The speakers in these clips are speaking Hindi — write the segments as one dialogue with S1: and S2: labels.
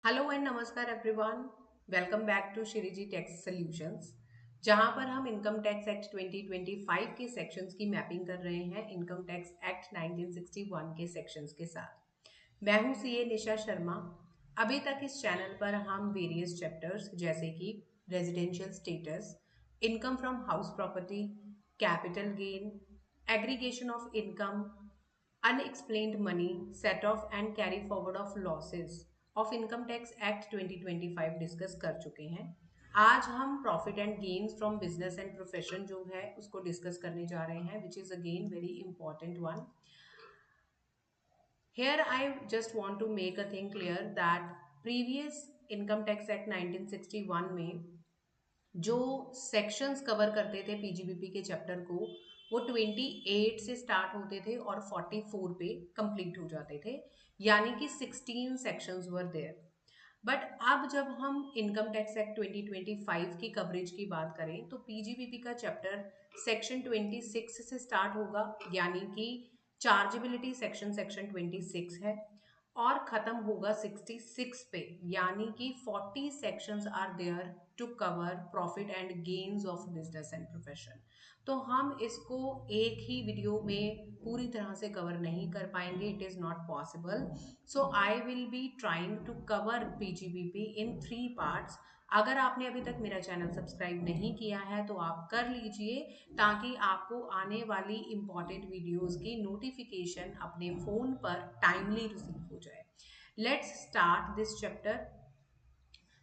S1: हेलो एंड नमस्कार everyone. Welcome back to Shreeji tax solutions, जहां पर हम इनकम टैक्स एक्ट 2025 के सेक्शंस की मैपिंग कर रहे हैं इनकम टैक्स एक्ट 1961 के सेक्शंस के साथ। मैं हूं सीए निशा शर्मा। अभी तक इस चैनल पर हम वेरियस चैप्टर्स जैसे कि residential status, income from house property, capital gain, aggregation of income, unexplained money, set off and carry forward of losses of Income Tax Act 2025 discuss कर चुके हैं। आज हम profit and gains from business and profession जो है उसको डिस्कस करने जा रहे हैं, which is again very important one. Here I just want to make a thing clear that previous Income Tax Act 1961 में जो सेक्शंस कवर करते थे पीजीबीपी के चैप्टर को, वो 28 से स्टार्ट होते थे और 44 पे कंप्लीट हो जाते थे, यानी कि 16 सेक्शंस वर देयर। बट अब जब हम इनकम टैक्स एक्ट 2025 की कवरेज की बात करें तो पीजीबीपी का चैप्टर सेक्शन 26 से स्टार्ट होगा, यानी कि चार्जेबिलिटी सेक्शन सेक्शन 26 है, और खत्म होगा 66 पे, यानी कि 40 sections are there to cover profit and gains of business and profession. तो हम इसको एक ही वीडियो में पूरी तरह से कवर नहीं कर पाएंगे, it is not possible. So I will be trying to cover PGBP in 3 parts. अगर आपने अभी तक मेरा चैनल सब्सक्राइब नहीं किया है तो आप कर लीजिए, ताकि आपको आने वाली इंपॉर्टेंट वीडियोस की नोटिफिकेशन अपने फ़ोन पर टाइमली रिसीव हो जाए। Let's start this chapter.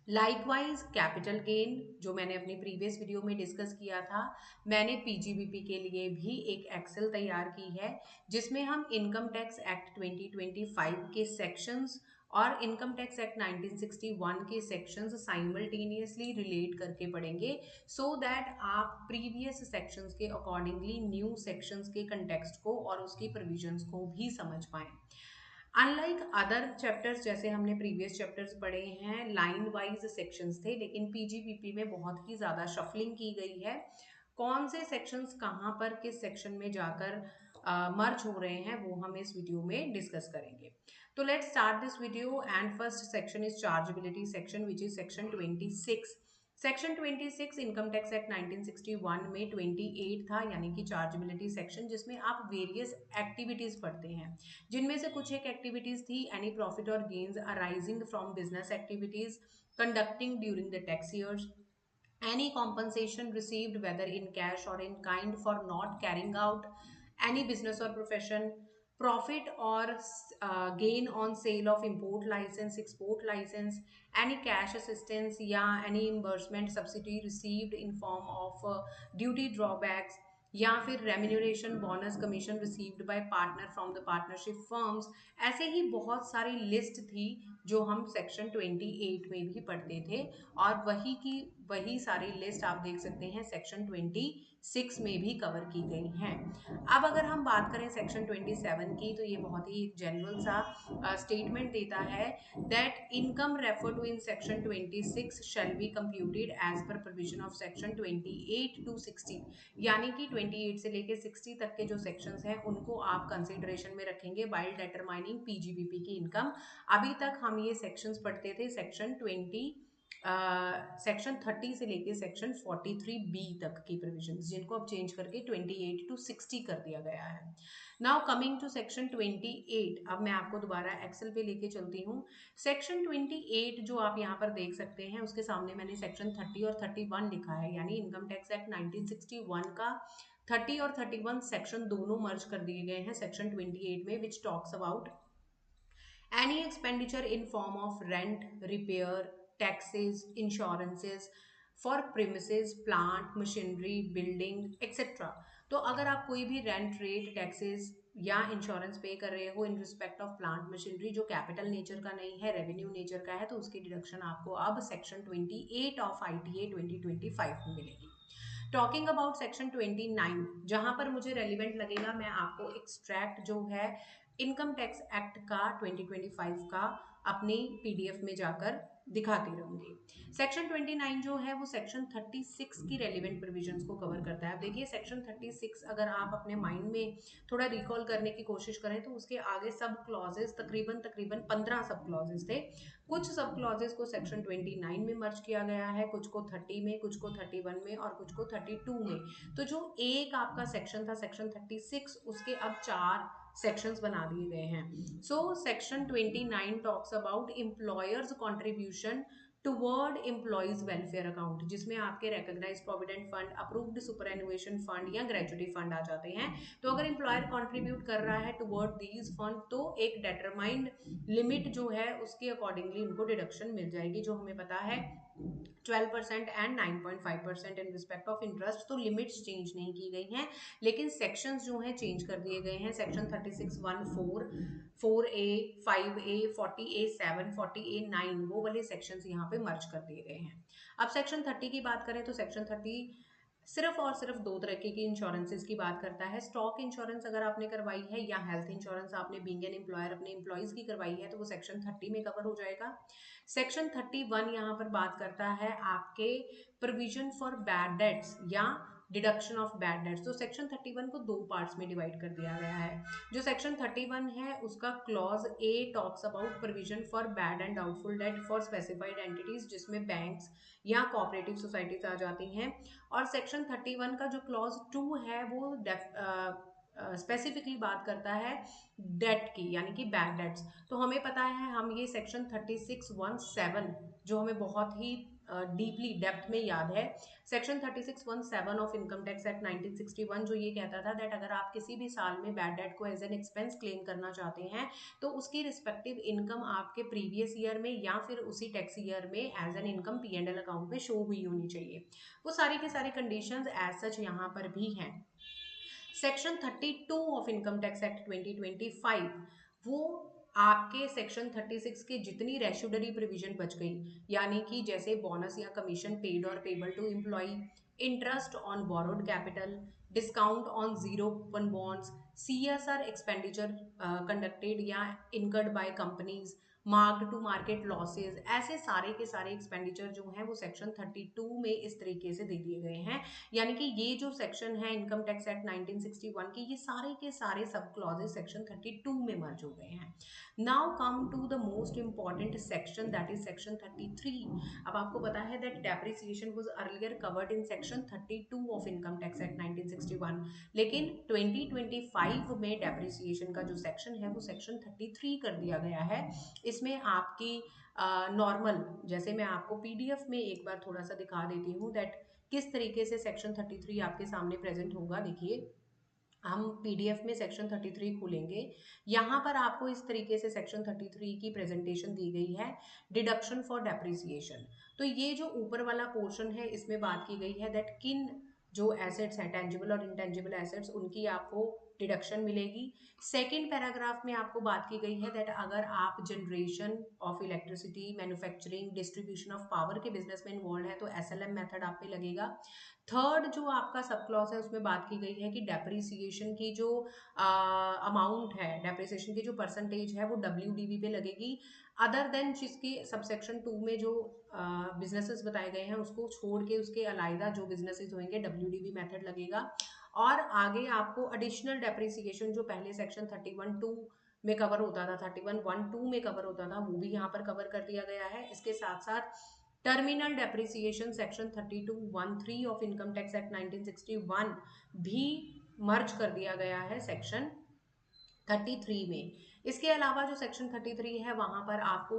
S1: Likewise capital gain, जो मैंने अपनी प्रीवियस वीडियो में डिस्कस किया था, मैंने पीजीबीपी के लिए भी एक एक्सेल तैयार की है जिसमें हम इनकम टैक्स एक्ट 2025 के सेक्शंस और इनकम टैक्स एक्ट 1961 के सेक्शंस साइमल्टेनियसली रिलेट करके पढ़ेंगे, सो दैट आप प्रीवियस सेक्शंस के अकॉर्डिंगली न्यू सेक्शंस के कंटेक्स्ट को और उसकी प्रोविजंस को भी समझ पाएं। अनलाइक अदर चैप्टर्स, जैसे हमने प्रीवियस चैप्टर्स पढ़े हैं, लाइन वाइज सेक्शंस थे, लेकिन पीजीबीपी में बहुत ही ज़्यादा शफलिंग की गई है। कौन से सेक्शंस कहाँ पर किस सेक्शन में जाकर मर्ज हो रहे हैं वो हम इस वीडियो में डिस्कस करेंगे। तो let's start this video and first section is chargeability section, which is section 26। Section 26 income tax act 1961 में 28 था, यानी कि चार्जेबिलिटी सेक्शन, जिसमें आप वेरियस एक्टिविटीज पढ़ते हैं, जिनमें से कुछ एक एक्टिविटीज थी एनी प्रॉफिट और gains arising from business activities conducting during the tax years, any compensation received whether in cash or in kind for not carrying out any business or profession, profit or gain on sale of import license, export license, any cash assistance या any reimbursement subsidy received in form of duty drawbacks, या फिर remuneration bonus commission received by partner from the partnership firms. ऐसे ही बहुत सारी लिस्ट थी जो हम सेक्शन 28 में भी पढ़ते थे, और वही सारी लिस्ट आप देख सकते हैं सेक्शन 26 में भी कवर की गई हैं। अब अगर हम बात करें सेक्शन 27 की, तो ये बहुत ही जनरल सा स्टेटमेंट देता है that income refer to in section 26 shall be computed as per provision of section 28 to 60, यानी कि 28 से लेके 60 तक के जो सेक्शंस हैं उनको आप कंसिडरेशन में रखेंगे वाइल डिटरमाइनिंग पीजीबीपी की इनकम। अभी तक हम ये सेक्शंस पढ़ते थे सेक्शन 30 से लेके सेक्शन 43B तक की प्रोविजंस, जिनको अब चेंज करके 28 टू 60 कर दिया गया है। नाउ कमिंग टू सेक्शन 28, अब मैं आपको दोबारा एक्सेल पे लेके चलती हूँ। सेक्शन 28 जो आप यहाँ पर देख सकते हैं, उसके सामने मैंने सेक्शन 30 और 31 लिखा है, यानी इनकम टैक्स एक्ट 1961 का 30 और 31 सेक्शन दोनों मर्ज कर दिए गए हैं सेक्शन 28 में, which talks about any expenditure in form of rent, repair, taxes, insurances for premises, plant, machinery, building, etc. तो अगर आप कोई भी रेंट, रेट, टैक्सेस या इंश्योरेंस पे कर रहे हो in respect of plant machinery जो कैपिटल नेचर का नहीं है, रेवेन्यू नेचर का है, तो उसकी डिडक्शन आपको अब सेक्शन 28 ऑफ ITA 2025 में मिलेगी। टॉकिंग अबाउट सेक्शन 29, जहां पर मुझे रेलिवेंट लगेगा मैं आपको एक्सट्रैक्ट जो है इनकम टैक्स एक्ट का 2025 का अपनी पीडीएफ में जाकर दिखाती रहूंगी। सेक्शन 29 जो है वो सेक्शन 36 की रेलिवेंट प्रोविजंस को कवर करता है। अब देखिए सेक्शन 36 अगर आप अपने माइंड में थोड़ा रिकॉल करने की कोशिश करें तो उसके आगे सब क्लॉजेस तकरीबन तकरीबन 15 सब क्लॉजेस थे। कुछ सब क्लॉजेस को सेक्शन 29 में मर्ज किया गया है, कुछ को 30 में, कुछ को 31 में और कुछ को 32 में। तो जो एक आपका सेक्शन था सेक्शन 36, उसके अब 4 सेक्शंस बना दिए गए हैं। So section 29 talks about employers contribution toward employees welfare account, जिसमें आपके recognised provident fund, approved superannuation fund या ग्रेजुटी फंड आ जाते हैं। तो अगर एम्प्लॉयर कंट्रीब्यूट कर रहा है टुवर्ड दीज फंड तो एक डिटरमाइंड लिमिट जो है उसके अकॉर्डिंगली उनको डिडक्शन मिल जाएगी, जो हमें पता है 12% and 9.5% in respect of interest. तो लिमिट्स चेंज नहीं की गई हैं, लेकिन सेक्शंस जो हैं चेंज कर दिए गए हैं। Section 36(1)(4), 4A, 5A, 40A(7), 40A(9) वो वाले सेक्शंस यहाँ पे मर्ज कर दिए गए हैं। अब सेक्शन 30 की बात करें तो सेक्शन 30 सिर्फ और सिर्फ दो तरीके की इंश्योरेंसेज की बात करता है। स्टॉक इंश्योरेंस अगर आपने करवाई है या हेल्थ इंश्योरेंस आपने बीइंग एन एम्प्लॉयर अपने एम्प्लॉयज की करवाई है तो वो सेक्शन 30 में कवर हो जाएगा। सेक्शन 31 यहाँ पर बात करता है आपके प्रोविजन फॉर बैड डेट्स या डिडक्शन ऑफ बैड डेट्स। तो सेक्शन 31 को दो पार्ट्स में डिवाइड कर दिया गया है। जो सेक्शन 31 है उसका clause A talks about provision for bad and doubtful debt for specified entities, जिसमें बैंक्स या कोऑपरेटिव सोसाइटीज आ जाती हैं। और सेक्शन 31 का जो क्लॉज 2 है वो स्पेसिफिकली बात करता है डेट की, यानी कि बैड डेट्स। तो हमें पता है, हम ये सेक्शन 36(1)(7) जो हमें बहुत ही डीपली डेप्थ में याद है, section 36(1)(7) of income tax act 1961 जो ये कहता था दैट अगर आप किसी भी साल में बैड डेट को एज एन एक्सपेंस क्लेम करना चाहते हैं तो उसकी रिस्पेक्टिव इनकम आपके प्रीवियस ईयर में या फिर उसी टैक्स ईयर में as an income P&L account में शो हुई होनी चाहिए। वो सारी की सारी कंडीशंस एज सच यहाँ पर भी हैं। Section 32 of income tax act 2025 वो आपके सेक्शन 36 के जितनी रेशुडरी प्रोविजन बच गई, यानी कि जैसे बोनस या कमीशन पेड और payable to employ, interest on borrowed capital, discount on zero coupon bonds, CSR expenditure conducted या incurred by companies, marked to market losses, ऐसे सारे के सारे एक्सपेंडिचर जो हैं वो सेक्शन 32 में इस तरीके से दे दिए गए हैं। यानी कि ये जो सेक्शन है इनकम टैक्स एक्ट 1961 की, ये सारे के सारे सब क्लॉजेस सेक्शन 32 में मर्ज हो गए हैं। Now come to the most important section that is section 33। अब आपको पता है that depreciation was earlier covered in section 32 of income tax act 1961, लेकिन 2025 में डेप्रिसिएशन का जो सेक्शन है वो सेक्शन 33 कर दिया गया है। इसमें आपकी नॉर्मल, जैसे मैं आपको पीडीएफ में एक बार थोड़ा सा दिखा देती हूँ दैट किस तरीके से सेक्शन 33 आपके सामने प्रेजेंट होगा। देखिए हम पीडीएफ में सेक्शन 33 खोलेंगे, यहाँ पर आपको इस तरीके से सेक्शन 33 की प्रेजेंटेशन दी गई है, डिडक्शन फॉर डेप्रिसिएशन। तो ये जो ऊपर वाला पोर्शन है इसमें बात की गई है दैट किन जो एसेट्स हैं टेंजिबल और इंटेंजिबल एसेट्स उनकी आपको डिडक्शन मिलेगी। सेकेंड पैराग्राफ में आपको बात की गई है दैट अगर आप generation of electricity, manufacturing, distribution of power के बिजनेस में इन्वॉल्व है तो SLM मेथड आप पे लगेगा। थर्ड जो आपका सब क्लॉज है उसमें बात की गई है कि डेप्रिसिएशन की जो अमाउंट है, डेप्रिसिएशन की जो परसेंटेज है वो WDV पे लगेगी, अदर देन जिसकी सबसेक्शन 2 में जो बिजनेसेस बताए गए हैं उसको छोड़ के उसके अलायदा जो बिजनेसेस होंगे WDV मेथड लगेगा। और आगे आपको एडिशनल डेप्रिसिएशन जो पहले सेक्शन 31(2) में कवर होता था, 31(1)(2) में कवर होता था, वो भी यहाँ पर कवर कर दिया गया है। इसके साथ साथ terminal depreciation section 32(1)(3) of income tax act 1961 भी मर्ज कर दिया गया है सेक्शन 33 में। इसके अलावा जो सेक्शन 33 है वहां पर आपको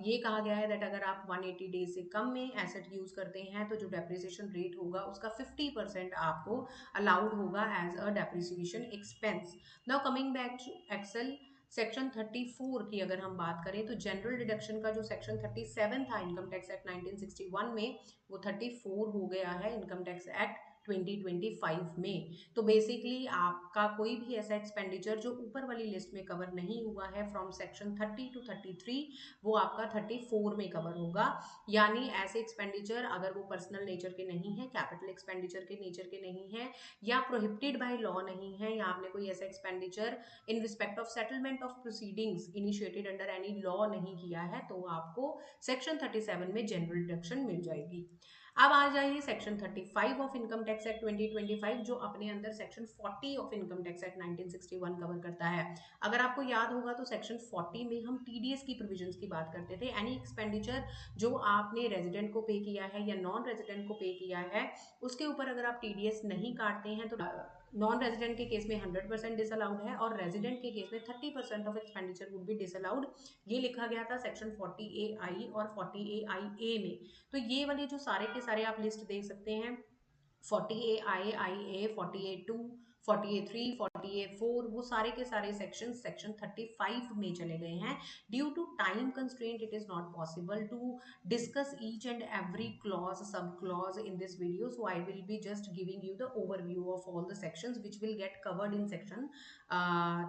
S1: ये कहा गया है दैट अगर आप 180 डेज से कम में एसेट यूज करते हैं तो जो डेप्रिसिएशन रेट होगा उसका 50% आपको अलाउड होगा as a depreciation expense. Now coming back to Excel section 34 की अगर हम बात करें तो जनरल डिडक्शन का जो सेक्शन 37 था इनकम टैक्स एक्ट 1961 में वो 34 हो गया है इनकम टैक्स एक्ट 2025 में। तो बेसिकली आपका कोई भी ऐसा एक्सपेंडिचर जो ऊपर वाली लिस्ट में कवर नहीं हुआ है फ्रॉम सेक्शन 30 टू 33, वो आपका 34 में कवर होगा। यानी ऐसे एक्सपेंडिचर अगर वो पर्सनल नेचर के नहीं है, कैपिटल एक्सपेंडिचर के नेचर के नहीं है, या प्रोहिबिटेड बाय लॉ नहीं है, या आपने कोई ऐसा expenditure in respect of settlement of proceedings initiated under any law नहीं किया है, तो आपको सेक्शन 37 में जनरल डिडक्शन मिल जाएगी। अब आ जाइए section 35 of income tax act 2025, जो अपने अंदर section 40 of income tax act 1961 cover करता है। अगर आपको याद होगा तो सेक्शन 40 में हम टीडीएस की प्रोविजंस की बात करते थे। एनी एक्सपेंडिचर जो आपने रेजिडेंट को पे किया है या नॉन रेजिडेंट को पे किया है, उसके ऊपर अगर आप टीडीएस नहीं काटते हैं तो नॉन रेजिडेंट के केस में 100% डिसअलाउड है, और रेजिडेंट के केस में 30% of expenditure would be disallowed. ये लिखा गया था सेक्शन 40A(I) और 40A(I)(A) में। तो ये वाले जो सारे के सारे आप लिस्ट देख सकते हैं, 40A(I)(IA), 40A(2), 40A(3), 40A(4), वो सारे के सारे सेक्शन सेक्शन 35 में चले गए हैं। Due to time constraint it is not possible to discuss each and every clause, sub clause in this video, so I will be just giving you the overview of all the sections which will get covered in section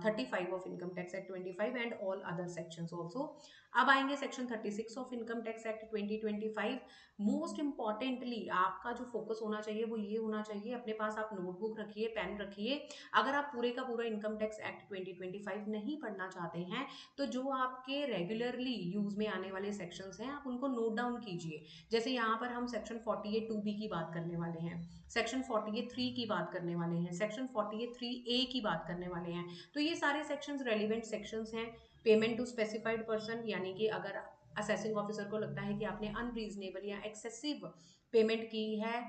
S1: 35 of income tax act 25 and all other sections also. अब आएंगे section 36 of income tax act 2025। Most importantly आपका जो फोकस होना चाहिए वो ये होना चाहिए, अपने पास आप नोटबुक रखिए, पेन रखिए। अगर आप पूरे का पूरा इनकम टैक्स एक्ट 2025 नहीं पढ़ना चाहते हैं, तो जो आपके रेगुलरली यूज में आने वाले सेक्शंस हैं आप उनको नोट डाउन कीजिए। जैसे यहाँ पर हम सेक्शन 48(2)(b) की बात करने वाले हैं, सेक्शन 48(3) की बात करने वाले हैं, सेक्शन 48(3)(a) की बात करने वाले हैं। तो ये सारे सेक्शंस रेलिवेंट सेक्शंस हैं। पेमेंट टू स्पेसिफाइड पर्सन, यानी कि अगर असेसिंग ऑफिसर को लगता है कि आपने अनरीजनेबल या एक्सेसिव पेमेंट की है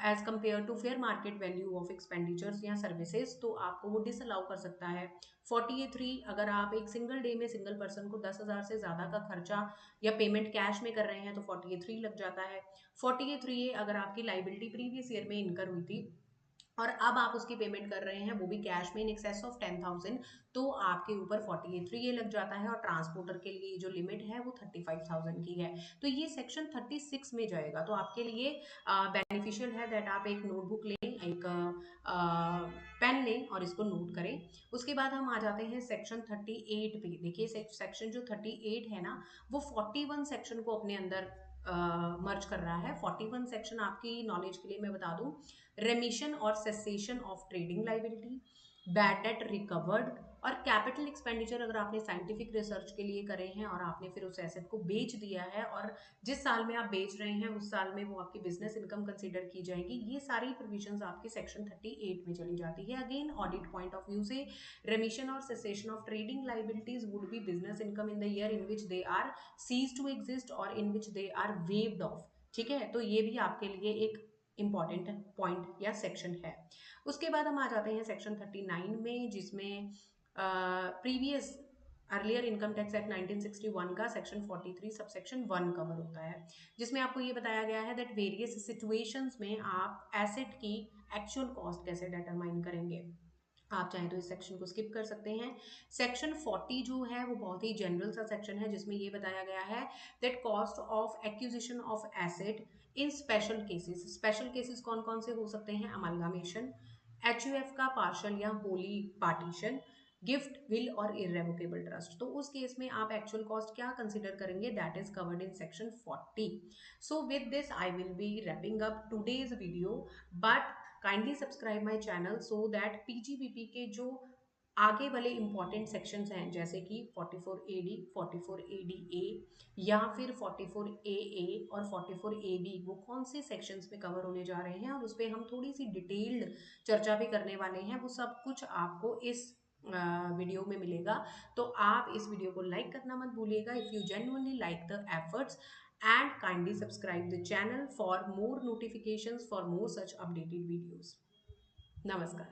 S1: as compare to fair market value of expenditures या सर्विसेज, तो आपको वो डिसअलाउ कर सकता है। 40A(3), अगर आप एक सिंगल डे में सिंगल पर्सन को 10,000 से ज़्यादा का खर्चा या पेमेंट कैश में कर रहे हैं तो 40A(3) लग जाता है। 40A(3)(A), अगर आपकी लाइबिलिटी प्रीवियस ईयर में इनकर हुई थी और अब आप उसकी पेमेंट कर रहे हैं वो भी कैश में इन एक्सेस ऑफ 10,000, तो आपके ऊपर 48(3)(A) लग जाता है, और ट्रांसपोर्टर के लिए जो लिमिट है वो 35,000 की है। तो ये सेक्शन 36 में जाएगा। तो आपके लिए बेनिफिशियल है दैट आप एक नोटबुक लें, एक पेन लें और इसको नोट करें। उसके बाद हम आ जाते हैं सेक्शन 38 पे। देखिए सेक्शन जो 38 है ना, वो 41 सेक्शन को अपने अंदर मर्ज कर रहा है। 41 सेक्शन आपकी नॉलेज के लिए मैं बता दूं, रेमिशन और cessation of trading liability, bad debt recovered, और कैपिटल एक्सपेंडिचर अगर आपने साइंटिफिक रिसर्च के लिए करे हैं और आपने फिर उस एसेट को बेच दिया है और जिस साल में आप बेच रहे हैं उस साल में वो आपकी बिजनेस इनकम कंसीडर की जाएगी। ये सारी प्रोविजंस आपकी सेक्शन 38 में चली जाती है। Again audit point of view से रेमिशन और cessation of trading liabilities would be business income in the year in which they are cease to exist और in which they are waived off. ठीक है, तो ये भी आपके लिए एक इंपॉर्टेंट पॉइंट या सेक्शन है। उसके बाद हम आ जाते हैं सेक्शन 39 में, जिसमें previous earlier income tax act 1961 का सेक्शन 43 सबसेक्शन 1 कवर होता है, जिसमें आपको ये बताया गया है दैट वेरियस सिचुएशंस में आप एसेट की एक्चुअल कॉस्ट कैसे डिटरमाइन करेंगे। आप चाहें तो इस सेक्शन को स्किप कर सकते हैं। सेक्शन 40 जो है वो बहुत ही जनरल सा सेक्शन है, जिसमें ये बताया गया है that cost of acquisition of asset in special cases. Special cases कौन कौन से हो सकते हैं? अमलगामेशन, एचयूएफ का पार्शल या होली पार्टीशन, गिफ्ट, विल और इरेवोकेबल ट्रस्ट। तो उस केस में आप एक्चुअल कॉस्ट क्या कंसीडर करेंगे, that is covered in section 40। So with this I will be wrapping up today's video, but kindly subscribe my channel so that PGBP के जो आगे वाले इंपॉर्टेंट सेक्शंस हैं जैसे कि 44AD, 44ADA या फिर 44AA और 44AB, वो कौन से सेक्शंस में कवर होने जा रहे हैं और उस पर हम थोड़ी सी डिटेल्ड चर्चा भी करने वाले हैं, वो सब कुछ आपको इस वीडियो में मिलेगा। तो आप इस वीडियो को लाइक करना मत भूलिएगा if you genuinely like the efforts, and kindly subscribe the channel for more notifications for more such updated videos. Namaskar.